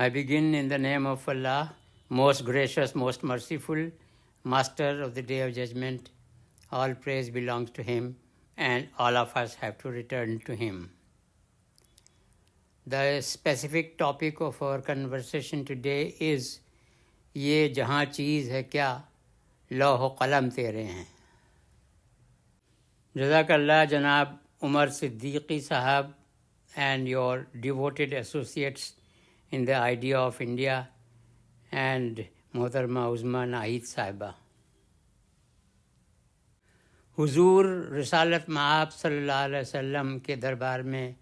I begin in the name of Allah, most gracious, most merciful, Master of the Day of Judgment. All praise belongs to Him, and all of us have to return to Him. The specific topic of our conversation today is ये जहाँ चीज़ है क्या लौह कलम तेरे हैं. Jazakallah Janab Umar Siddiqui Sahab and your devoted associates in the idea of India and Mohtarma Uzma Nahid Sahiba. हुजूर रिसालत माब सल्लल्लाहु अलैहि वसल्लम के दरबार में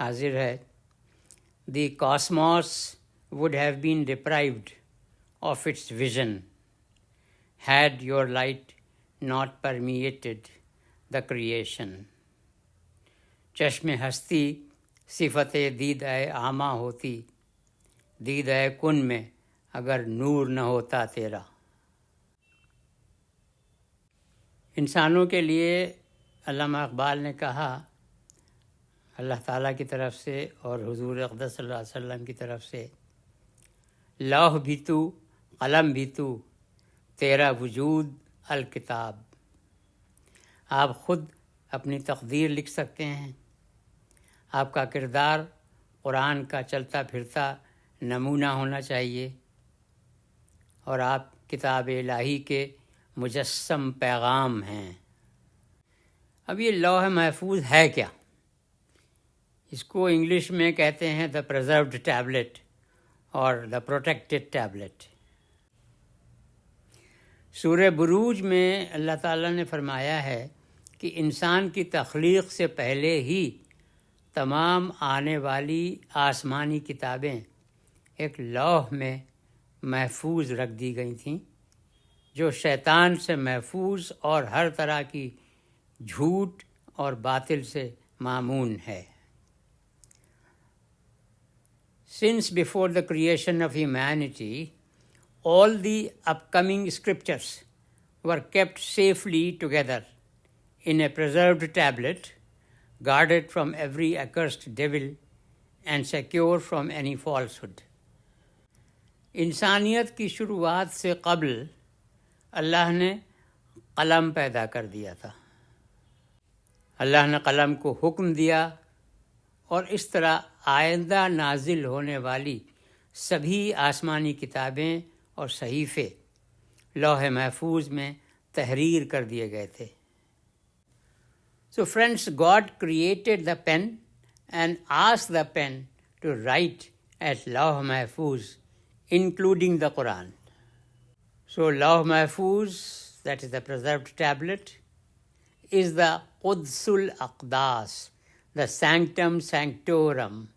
हाजिर है. The cosmos would have been deprived of its vision had your light not permeated the creation. चश्मे हस्ती सिफते दीद-ए आमा होती, दीद-ए कुन में अगर नूर न होता तेरा. इंसानों के लिए अल्लामा इकबाल ने कहा, अल्लाह ताला की तरफ से और हुजूर अक़दस सल्लल्लाहु अलैहि वसल्लम की तरफ से, लौह भी तू कलम भी तू तेरा वजूद अल किताब. आप ख़ुद अपनी तकदीर लिख सकते हैं. आपका किरदार कुरान का चलता फिरता नमूना होना चाहिए और आप किताब इलाही के मुजस्सम पैगाम हैं. अब ये लौह महफूज है क्या? इसको इंग्लिश में कहते हैं द प्रिजर्व्ड टैबलेट और द प्रोटेक्टेड टैबलेट. सूरह बुरूज में अल्लाह ताला ने फरमाया है कि इंसान की तख्लीक से पहले ही तमाम आने वाली आसमानी किताबें एक लौह में महफूज रख दी गई थीं, जो शैतान से महफूज और हर तरह की झूठ और बातिल से मामून है. Since before the creation of humanity, all the upcoming scriptures were kept safely together in a preserved tablet, guarded from every accursed devil and secure from any falsehood. इंसानियत की शुरुआत से कबल अल्लाह ने कलम पैदा कर दिया था. अल्लाह ने कलम को हुक्म दिया और इस तरह आइंदा नाजिल होने वाली सभी आसमानी किताबें और सहीफ़े लौह महफूज में तहरीर कर दिए गए थे. So friends, God created the pen and asked the pen to write at Lawh Mahfuz, including the Quran. So Lawh Mahfuz, that is the preserved tablet, is the Qudsul Aqdas, the sanctum sanctorum,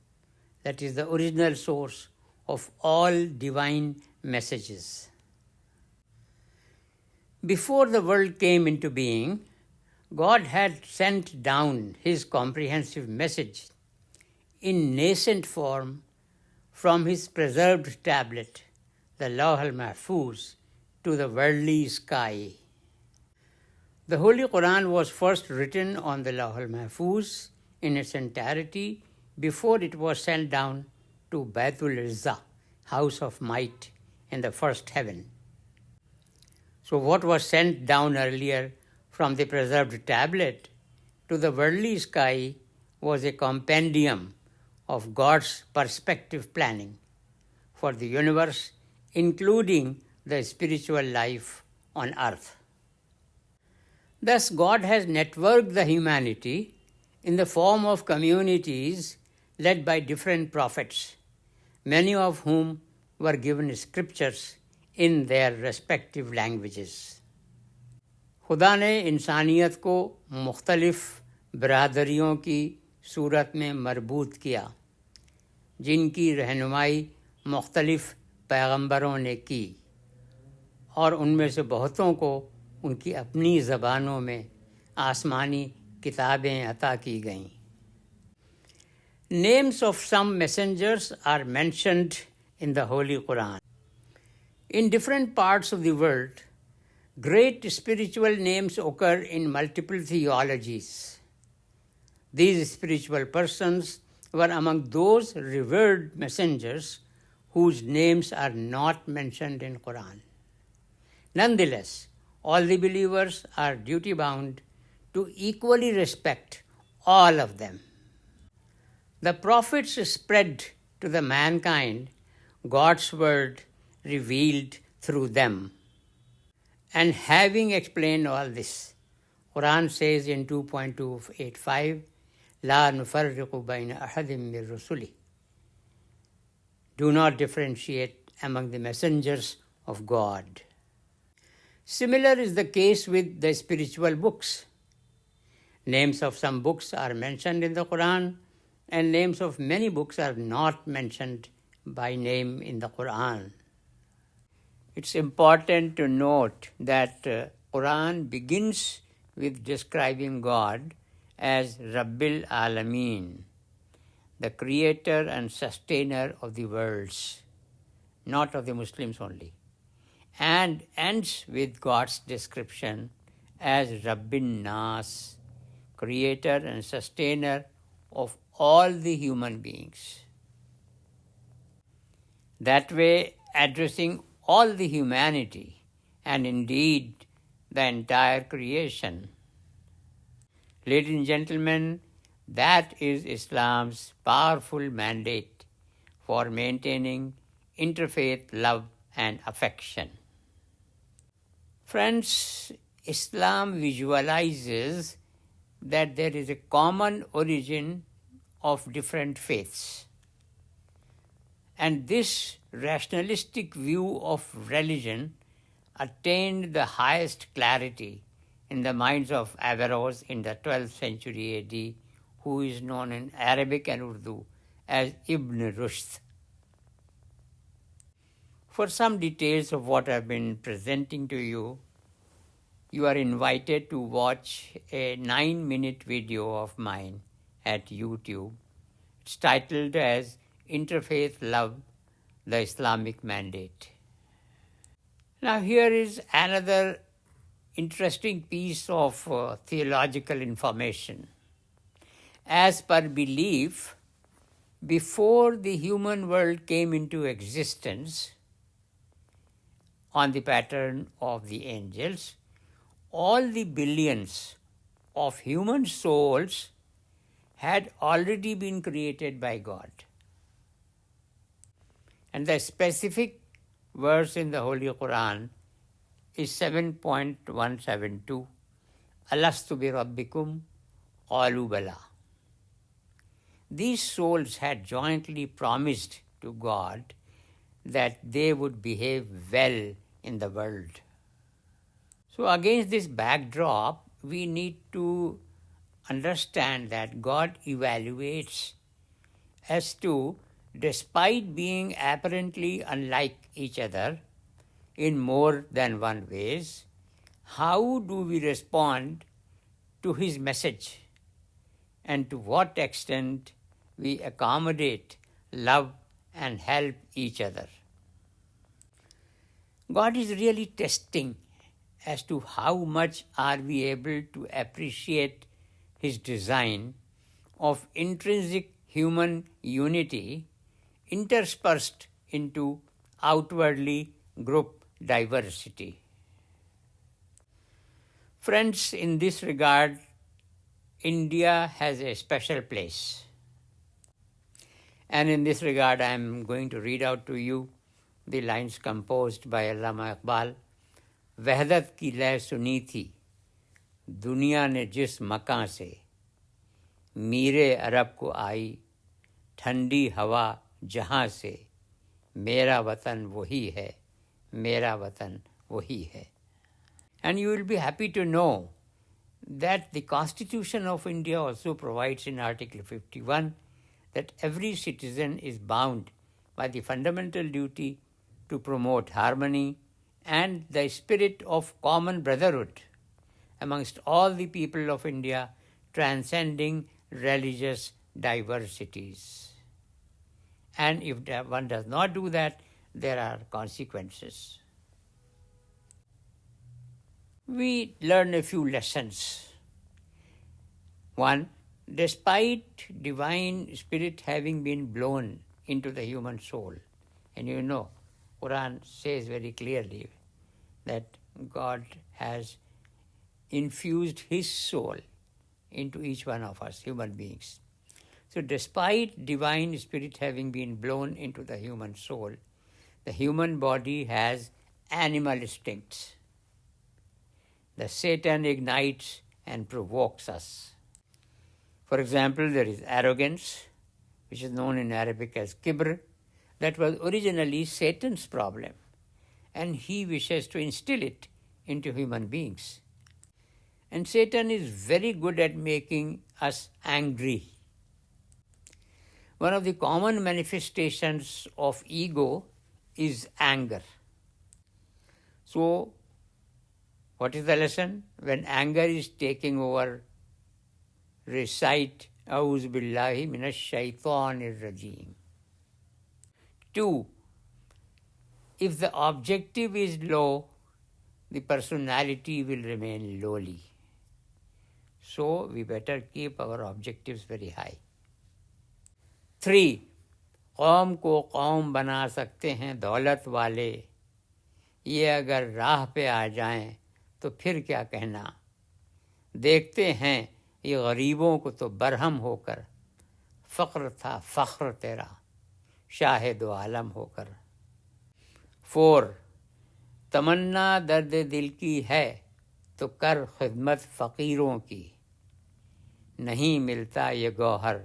that is the original source of all divine messages. Before the world came into being, God had sent down His comprehensive message in nascent form from His preserved tablet, the Lawh al-Mahfuz, to the worldly sky. The Holy Quran was first written on the Lawh al-Mahfuz in its entirety before it was sent down to Baitul Izzah, house of might in the first heaven. So what was sent down earlier from the preserved tablet to the worldly sky was a compendium of God's perspective planning for the universe, including the spiritual life on earth. Thus, God has networked the humanity in the form of communities led by different prophets, many of whom were given scriptures in their respective languages. खुदा ने इंसानियत को मुख्तलिफ़ बरादरियों की सूरत में मरबूत किया, जिनकी रहनुमाई मुख्तलिफ़ पैगंबरों ने की और उनमें से बहुतों को उनकी अपनी ज़बानों में आसमानी किताबें अता की गईं. Names of some messengers are mentioned in the Holy Quran. In different parts of the world, great spiritual names occur in multiple theologies. These spiritual persons were among those revered messengers whose names are not mentioned in Quran. Nonetheless, all the believers are duty-bound to equally respect all of them. The prophets spread to the mankind God's word revealed through them. And having explained all this, Quran says in 2.285, لا نفرق بين أحد من رسله. Do not differentiate among the messengers of God. Similar is the case with the spiritual books. Names of some books are mentioned in the Quran, and names of many books are not mentioned by name in the Quran. It's important to note that Quran begins with describing God as Rabbil Alameen, the creator and sustainer of the worlds, not of the Muslims only, and ends with God's description as Rabbin Nas, creator and sustainer of all the human beings. That way, addressing all the humanity and indeed the entire creation. Ladies and gentlemen, that is Islam's powerful mandate for maintaining interfaith love and affection. Friends, Islam visualizes that there is a common origin of different faiths. And this rationalistic view of religion attained the highest clarity in the minds of Averroes in the 12th century AD, who is known in Arabic and Urdu as Ibn Rushd. For some details of what I've been presenting to you, you are invited to watch a 9-minute video of mine at YouTube. It's titled as Interfaith Love, the Islamic Mandate. Now here is another interesting piece of theological information. As per belief, before the human world came into existence on the pattern of the angels, all the billions of human souls had already been created by God. And the specific verse in the Holy Quran is 7.172, Alastu bi Rabbikum qalu bala. These souls had jointly promised to God that they would behave well in the world. So against this backdrop, we need to understand that God evaluates as to, despite being apparently unlike each other in more than one ways, how do we respond to his message and to what extent we accommodate, love and help each other. God is really testing as to how much are we able to appreciate his design of intrinsic human unity interspersed into outwardly group diversity. Friends, in this regard, India has a special place. And in this regard, I am going to read out to you the lines composed by Allama Iqbal. वहदत की लय सुनी थी दुनिया ने जिस मकां से मीरे अरब को आई ठंडी हवा जहां से मेरा वतन वही है मेरा वतन वही है. And you will be happy to know that the Constitution of India also provides in Article 51 that every citizen is bound by the fundamental duty to promote harmony and the spirit of common brotherhood amongst all the people of India, transcending religious diversities. And if one does not do that, there are consequences. We learn a few lessons. One, despite divine spirit having been blown into the human soul And you know, Quran says very clearly that God has infused His soul into each one of us, human beings. So despite divine spirit having been blown into the human soul, the human body has animal instincts. The Satan ignites and provokes us. For example, there is arrogance, which is known in Arabic as kibr. That was originally Satan's problem, and he wishes to instill it into human beings. And Satan is very good at making us angry. One of the common manifestations of ego is anger. So, what is the lesson? When anger is taking over, recite A'udhu Billahi Minash Shaitanir Rajeem. 2. If the objective is low, the personality will remain lowly. So, we better keep our objectives very high. 3. कौम को कौम बना सकते हैं दौलत वाले, ये अगर राह पे आ जाएं तो फिर क्या कहना। देखते हैं ये गरीबों को तो बरहम होकर, फ़ख्र था फ़ख्र तेरा शाहिद आलम होकर। 4. तमन्ना दर्द दिल की है तो कर खिदमत फ़कीरों की, नहीं मिलता ये गौहर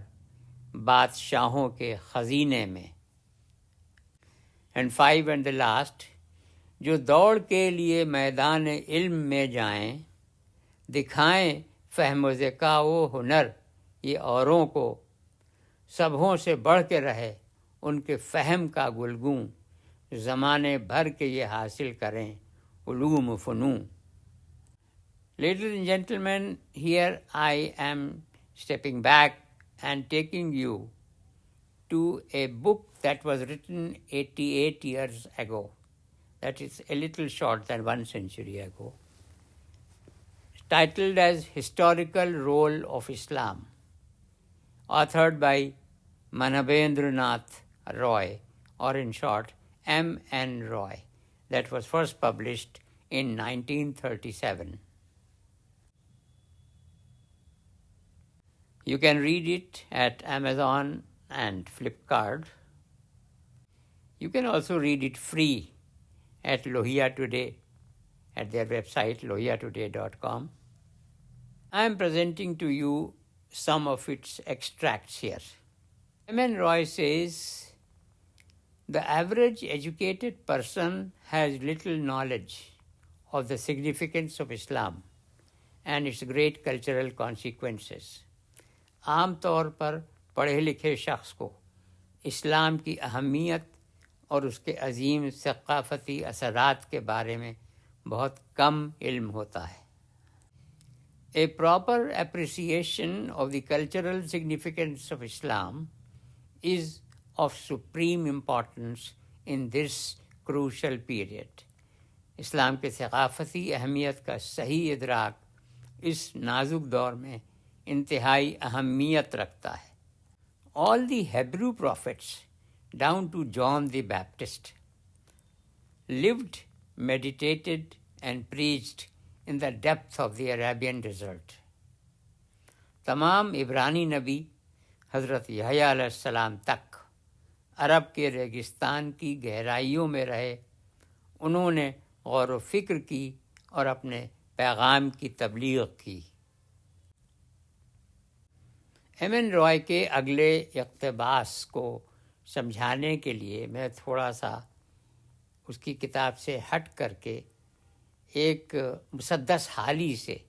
बादशाहों के खजीने में। एंड 5 एंड द लास्ट, जो दौड़ के लिए मैदान इल्म में जाएं, दिखाएं फ़हम ज़का वो हुनर ये औरों को, सबों से बढ़ के रहे उनके फ़हम का गुलगूं, ज़माने भर के ये हासिल करें Uloom फ़नून। Ladies and gentlemen, here I am stepping back and taking you to a book that was written 88 years ago. That is a little short than 1 century ago. Titled as Historical Role of Islam, authored by Manabhendranath Roy, or in short, M.N. Roy. That was first published in 1937. You can read it at Amazon and Flipkart. You can also read it free at Lohia Today, at their website lohiatoday.com. I am presenting to you some of its extracts here. M.N. Roy says, the average educated person has little knowledge of the significance of Islam and its great cultural consequences. आम तौर पर पढ़े लिखे शख्स को इस्लाम की अहमियत और उसके अजीम सक़ाफ़ती असरात के बारे में बहुत कम इल्म होता है. A proper appreciation of the cultural significance of Islam is of supreme importance in this crucial period. इस्लाम के सक़ाफ़ती अहमियत का सही इदराक इस नाजुक दौर में इंतहाई अहमियत रखता है. All the Hebrew prophets, down to John the Baptist, lived, meditated and preached in the depth of the Arabian desert. तमाम इब्रानी नबी हज़रत यहया अलैहिस्सलाम तक अरब के रेगिस्तान की गहराइयों में रहे. उन्होंने गौर व फिक्र की और अपने पैगाम की तबलीग की. M.N. रॉय के अगले इक़्तिबास को समझाने के लिए मैं थोड़ा सा उसकी किताब से हट करके एक मुसद्दस हाली से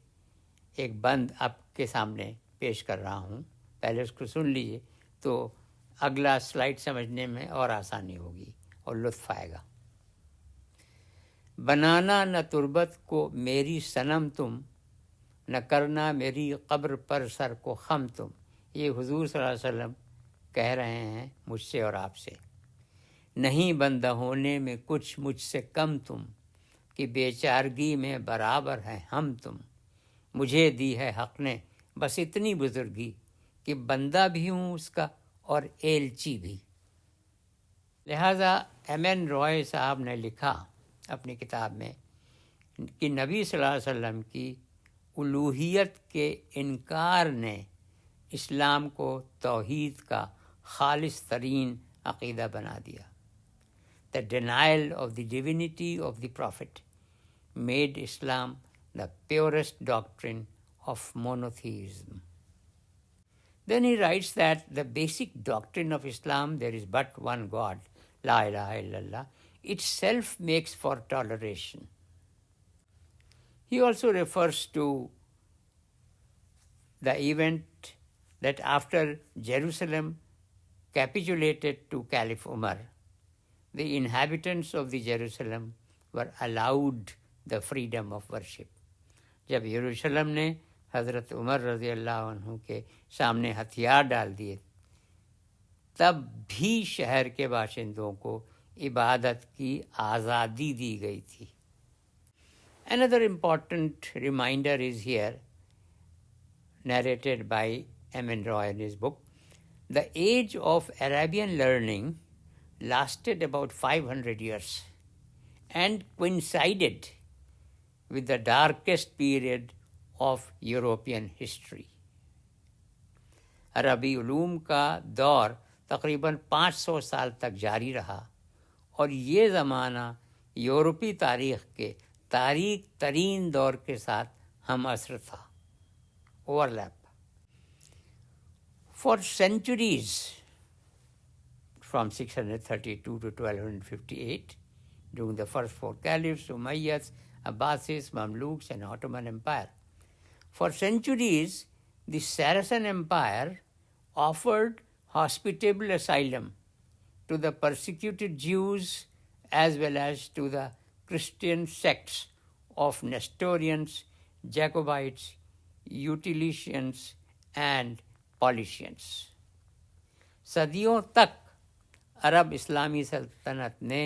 एक बंद आपके सामने पेश कर रहा हूँ. पहले उसको सुन लीजिए तो अगला स्लाइड समझने में और आसानी होगी और लुत्फ़ आएगा. बनाना न तुरबत को मेरी सनम तुम, न करना मेरी कब्र पर सर को खम तुम. ये हुजूर सल्लल्लाहु अलैहि वसल्लम कह रहे हैं मुझसे और आपसे. नहीं बंदा होने में कुछ मुझसे कम तुम, कि बेचारगी में बराबर है हम तुम. मुझे दी है हक़ ने बस इतनी बुजुर्गी, कि बंदा भी हूँ उसका और एलची भी. लिहाजा M.N. रॉय साहब ने लिखा अपनी किताब में कि नबी सल्लल्लाहु अलैहि वसल्लम की उलूहियत के इनकार ने इस्लाम को तौहीद का खालिस तरीन अक़ीदा बना दिया. The denial of the divinity of the Prophet made Islam the purest doctrine of monotheism. Then he writes that the basic doctrine of Islam, there is but one God, La ilaha illallah, itself makes for toleration. He also refers to the event that after Jerusalem capitulated to Caliph Umar, the inhabitants of the Jerusalem were allowed the freedom of worship. जब यरूशलेम ने हज़रत उमर रज़ी अल्लाह अन्हु के सामने हथियार डाल दिए, तब भी शहर के बाशिंदों को इबादत की आज़ादी दी गई थी. Another important reminder is here, narrated by M.N. Roy in his book. The age of Arabian learning lasted about 500 years and coincided with the darkest period of European history. अरबी उलूम का दौर तकरीबन 500 साल तक जारी रहा और ये ज़माना यूरोपी तारीख़ के तारीख तरीन दौर के साथ हम असर था. Overlap. For centuries, from 632 to 1258, during the first four caliphs, Umayyads, Abbasids, Mamluks, and Ottoman Empire. For centuries, the Saracen Empire offered hospitable asylum to the persecuted Jews as well as to the Christian sects of Nestorians, Jacobites, Utilitians, and Paulicians. सदियों तक अरब इस्लामी सल्तनत ने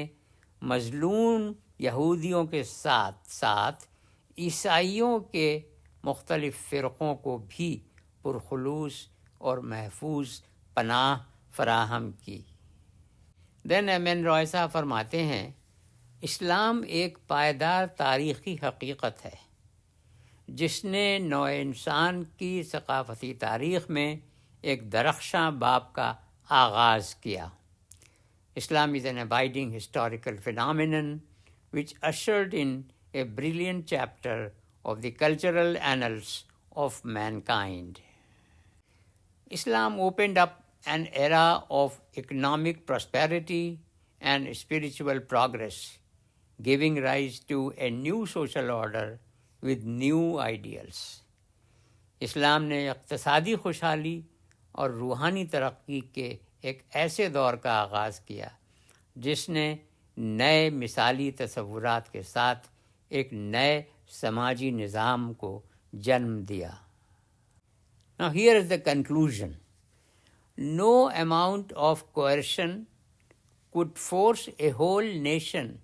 मजलूम यहूदियों के साथ साथ ईसाइयों के मुख्तलिफ फ़िरक़ों को भी पुरखुलूस और महफूज पनाह फराहम की. Then M.N. रॉय साहब फरमाते हैं, इस्लाम एक पायदार तारीख़ी हकीकत है जिसने नौ इंसान की सक़ाफ़ती तारीख़ में एक दरख्शां बाब का आगाज़ किया. Islam is an abiding historical phenomenon which ushered in a brilliant chapter of the cultural annals of mankind. Islam opened up an era of economic prosperity and spiritual progress, giving rise to a new social order with new ideals. इस्लाम ने इक़्तिसादी खुशहाली और रूहानी तरक्की के एक ऐसे दौर का आगाज़ किया जिसने नए मिसाली तसव्वुरात के साथ एक नए समाजी निज़ाम को जन्म दिया. Now here is the conclusion. No amount of coercion could force a whole nation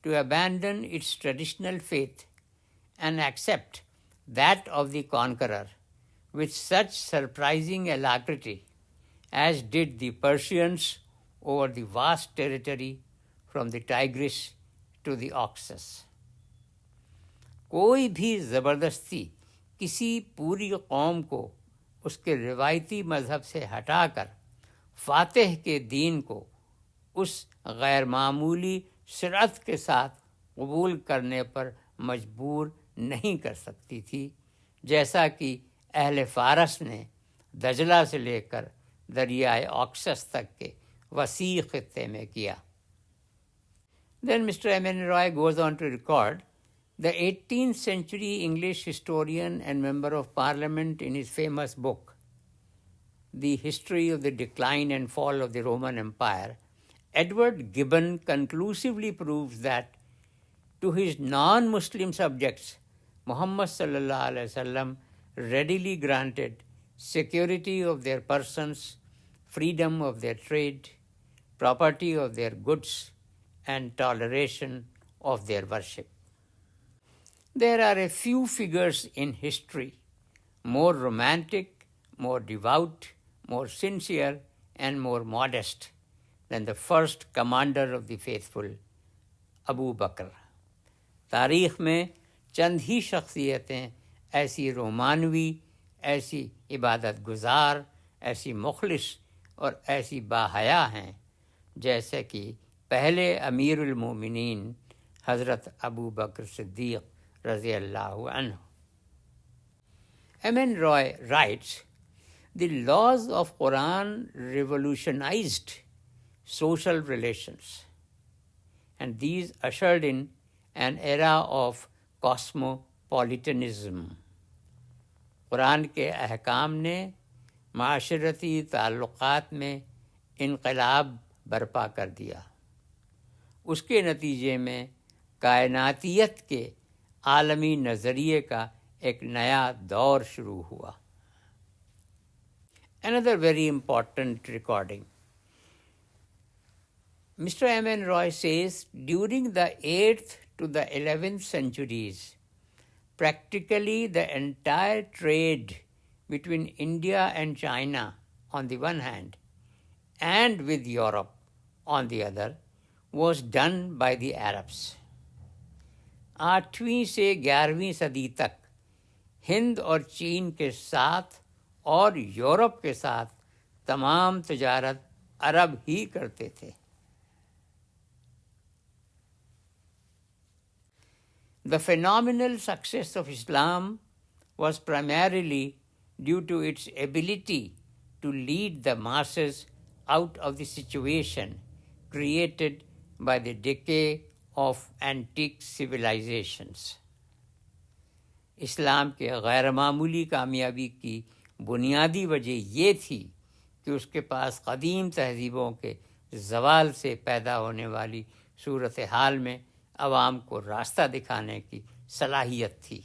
to abandon its traditional faith and accept that of the conqueror with such surprising alacrity as did the Persians over the vast territory from the Tigris to the Oxus. कोई भी ज़बरदस्ती किसी पूरी कौम को उसके रिवायती मज़हब से हटाकर फ़ातिह के दीन को उस गैर मामूली सरअत के साथ कबूल करने पर मजबूर नहीं कर सकती थी, जैसा कि अहले फ़ारस ने दजला से लेकर दरियाए ऑक्सस तक के वसी खित्ते में किया. Then Mr. M.N. Roy goes on to record the 18th century English historian and member of parliament in his famous book, The History of the Decline and Fall of the Roman Empire, Edward Gibbon conclusively proves that to his non-Muslim subjects, Muhammad sallallahu alaihi wasallam readily granted security of their persons, freedom of their trade, property of their goods, and toleration of their worship. There are a few figures in history more romantic, more devout, more sincere, and more modest than the first commander of the faithful, Abu Bakr. तारीख़ में चंद ही शख्सियतें ऐसी रोमानवी, ऐसी इबादत गुजार, ऐसी मुखलिस और ऐसी बाहया हैं जैसे कि पहले अमीरुल मोमिनीन हज़रत अबू बकर सिद्दीक़ रज़ी अल्लाहु अन्हु. M.N. Roy writes, the laws of Quran revolutionized social relations, and these ushered in an era of cosmopolitanism. Quran के अहकाम ने माशरती ताल्लुक़ात में इनक़लाब बर्पा कर दिया. उसके नतीजे में कायनातियत के आलमी नज़रिए का एक नया दौर शुरू हुआ. Another very important recording. Mr. M.N. Roy says, during the 8th to the 11th centuries, practically the entire trade between India and China on the one hand and with Europe on the other was done by the Arabs. 8वीं से 11वीं सदी तक हिंद और चीन के साथ और यूरोप के साथ तमाम तजारत अरब ही करते थे. The phenomenal success of Islam was primarily due to its ability to lead the masses out of the situation created by the decay of antique civilizations. इस्लाम के गैरमामूली कामयाबी की बुनियादी वजह ये थी कि उसके पास क़दीम तहज़ीबों के ज़वाल से पैदा होने वाली सूरत हाल में अवाम को रास्ता दिखाने की सलाहियत थी.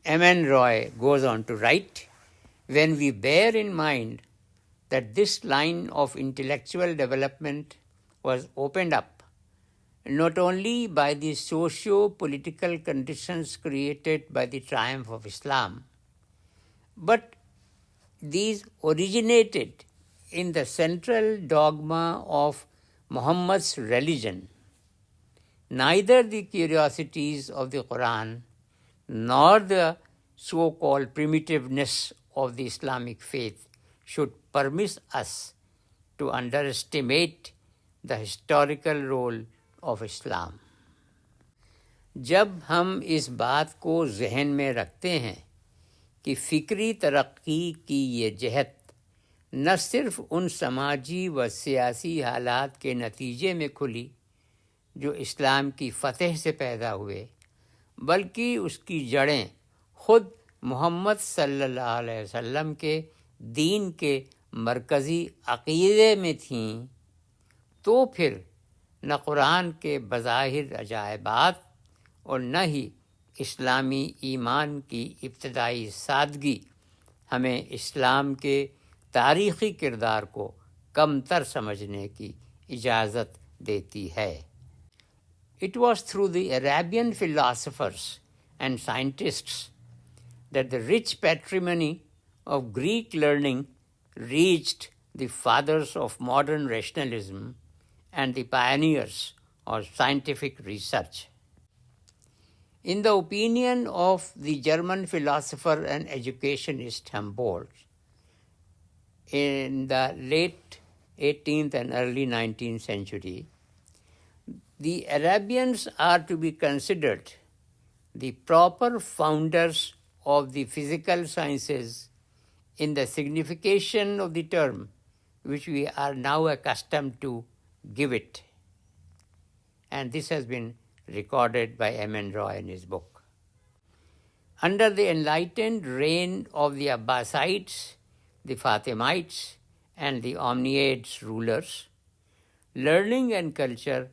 M.N. Roy goes on to write, when we bear in mind that this line of intellectual development was opened up not only by the socio-political conditions created by the triumph of Islam, but these originated in the central dogma of Muhammad's religion. Neither the curiosities of the Quran nor the so-called primitiveness of the Islamic faith should permit us to underestimate the historical role of Islam. जब हम इस बात को जहन में रखते हैं कि फ़िक्री तरक्की की ये जहत न सिर्फ उन समाजी व सियासी हालात के नतीजे में खुली जो इस्लाम की फ़तह से पैदा हुए, बल्कि उसकी जड़ें ख़ुद मोहम्मद सल्लल्लाहु अलैहि वसल्लम के दीन के मरकज़ी अक़ीदे में थीं, तो फिर न कुरान के बज़ाहिर अजायबात और न ही इस्लामी ईमान की इब्तदाई सादगी हमें इस्लाम के तारीख़ी किरदार को कमतर समझने की इजाज़त देती है. It was through the Arabian philosophers and scientists that the rich patrimony of Greek learning reached the fathers of modern rationalism and the pioneers of scientific research. In the opinion of the German philosopher and educationist Humboldt, in the late 18th and early 19th century, the Arabians are to be considered the proper founders of the physical sciences in the signification of the term which we are now accustomed to give it. And this has been recorded by M.N. Roy in his book. Under the enlightened reign of the Abbasides, the Fatimites, and the Umayyads rulers, learning and culture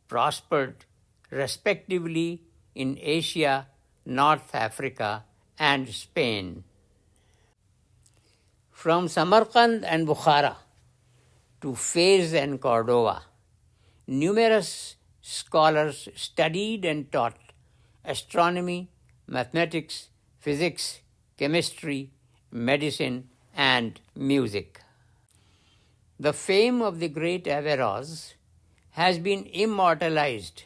prospered respectively in Asia, North Africa, and Spain. From Samarkand and Bukhara to Fez and Cordova, numerous scholars studied and taught astronomy, mathematics, physics, chemistry, medicine, and music. The fame of the great Averroes has been immortalized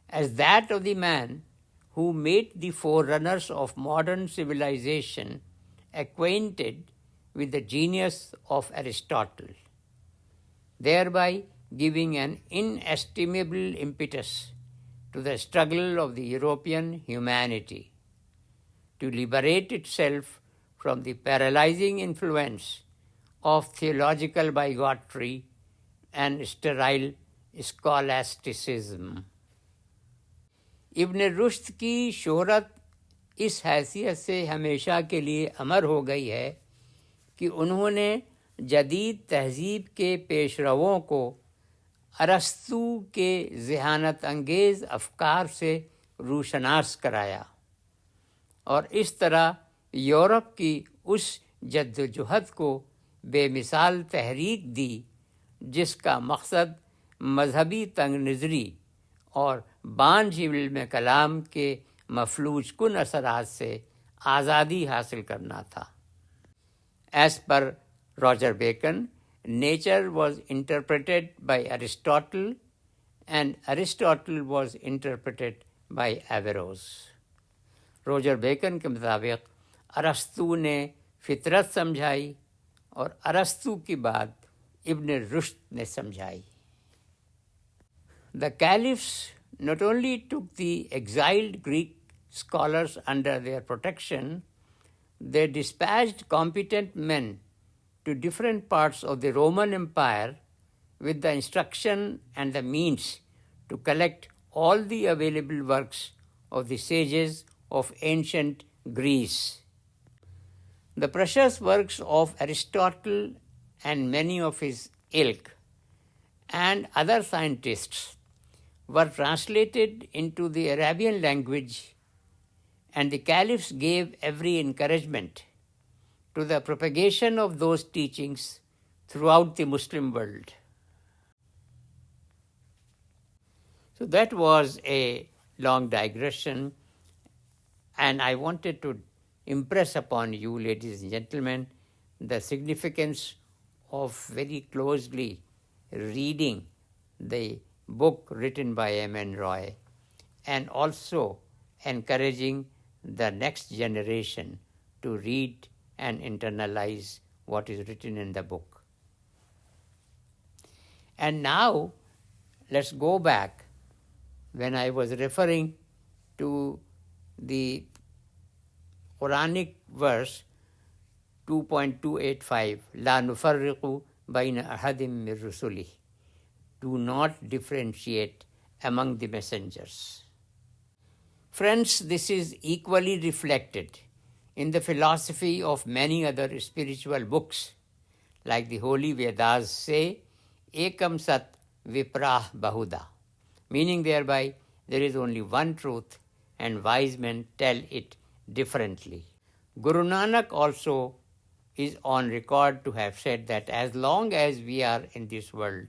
as that of the man who made the forerunners of modern civilization acquainted with the genius of Aristotle, thereby giving an inestimable impetus to the struggle of the European humanity to liberate itself from the paralyzing influence of theological bigotry and sterile scholasticism. इब्न रुश्द की शोहरत इस हैसियत से हमेशा के लिए अमर हो गई है कि उन्होंने जदीद तहज़ीब के पेशरवों को अरस्तू के ज़हानत अंगेज़ अफ़कार से रूशनास कराया और इस तरह यूरोप की उस जद्दोजहद को बेमिसाल तहरीक दी जिसका मकसद मजहबी तंग नज़री और बांझ इल्म कलाम के मफलूज कुन असरात से आज़ादी हासिल करना था. As per Roger Bacon, nature was interpreted by Aristotle and Aristotle was interpreted by Averroes. Roger Bacon के मुताबिक अरस्तू ने फितरत समझाई और अरस्तू की बात इब्न रुश्द ने समझाई. The caliphs not only took the exiled Greek scholars under their protection, they dispatched competent men to different parts of the Roman Empire with the instruction and the means to collect all the available works of the sages of ancient Greece. The precious works of Aristotle and many of his ilk and other scientists were translated into the Arabian language, and the caliphs gave every encouragement to the propagation of those teachings throughout the Muslim world. So that was a long digression, and I wanted to impress upon you, ladies and gentlemen, the significance of very closely reading the book written by M.N. Roy and also encouraging the next generation to read and internalize what is written in the book. And now let's go back when I was referring to the Quranic verse 2.285, La nufarriqu bayna ahadim min rusuli. Do not differentiate among the messengers. Friends, this is equally reflected in the philosophy of many other spiritual books, like the Holy Vedas say, Ekam Sat Viprah Bahuda, meaning thereby there is only one truth and wise men tell it differently. Guru Nanak also is on record to have said that as long as we are in this world,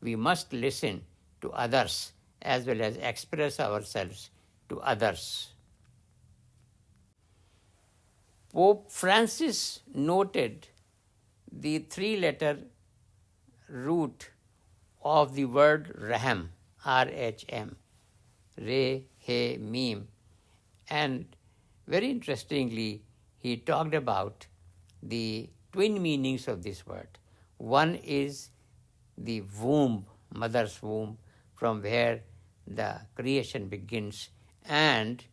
we must listen to others as well as express ourselves to others. Pope Francis noted the three-letter root of the word Rahm, R-H-M, Re, He, Mim, and very interestingly, he talked about the twin meanings of this word. One is the womb, mother's womb, from where the creation begins, and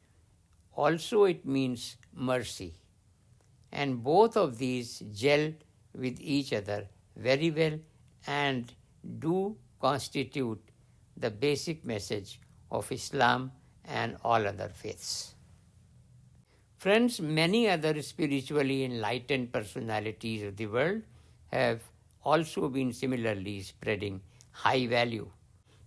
also it means mercy. And both of these gel with each other very well and do constitute the basic message of Islam and all other faiths. Friends, many other spiritually enlightened personalities of the world have also been similarly spreading high value.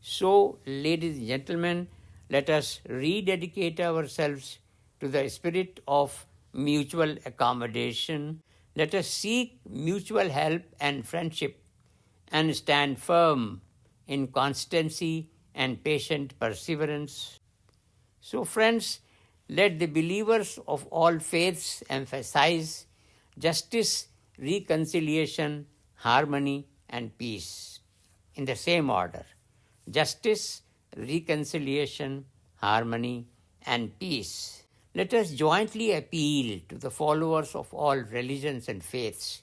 So, ladies and gentlemen, let us rededicate ourselves to the spirit of mutual accommodation. Let us seek mutual help and friendship and stand firm in constancy and patient perseverance. So, friends, let the believers of all faiths emphasize justice, reconciliation, harmony, and peace in the same order. Justice, reconciliation, harmony, and peace. Let us jointly appeal to the followers of all religions and faiths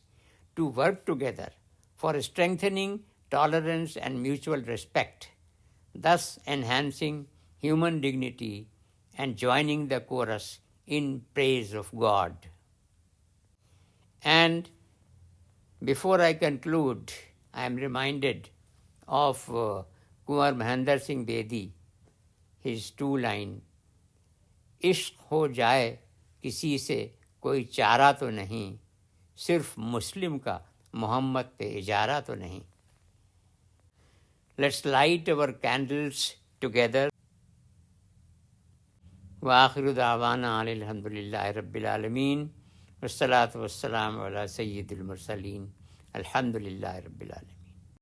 to work together for strengthening tolerance and mutual respect, thus enhancing human dignity and joining the chorus in praise of God. And before I conclude, I am reminded of Kunwar Mahendra Singh Bedi, his two-line, इश्क हो जाए किसी से कोई चारा तो नहीं, सिर्फ मुस्लिम का मोहम्मद पे इजारा तो नहीं. Let's light our candles together. Wa akhiru da'wana alhamdulillahi rabbil alamin. Wassalatu wassalamu ala sayyidil mursaleen. Alhamdulillahi rabbil alamin.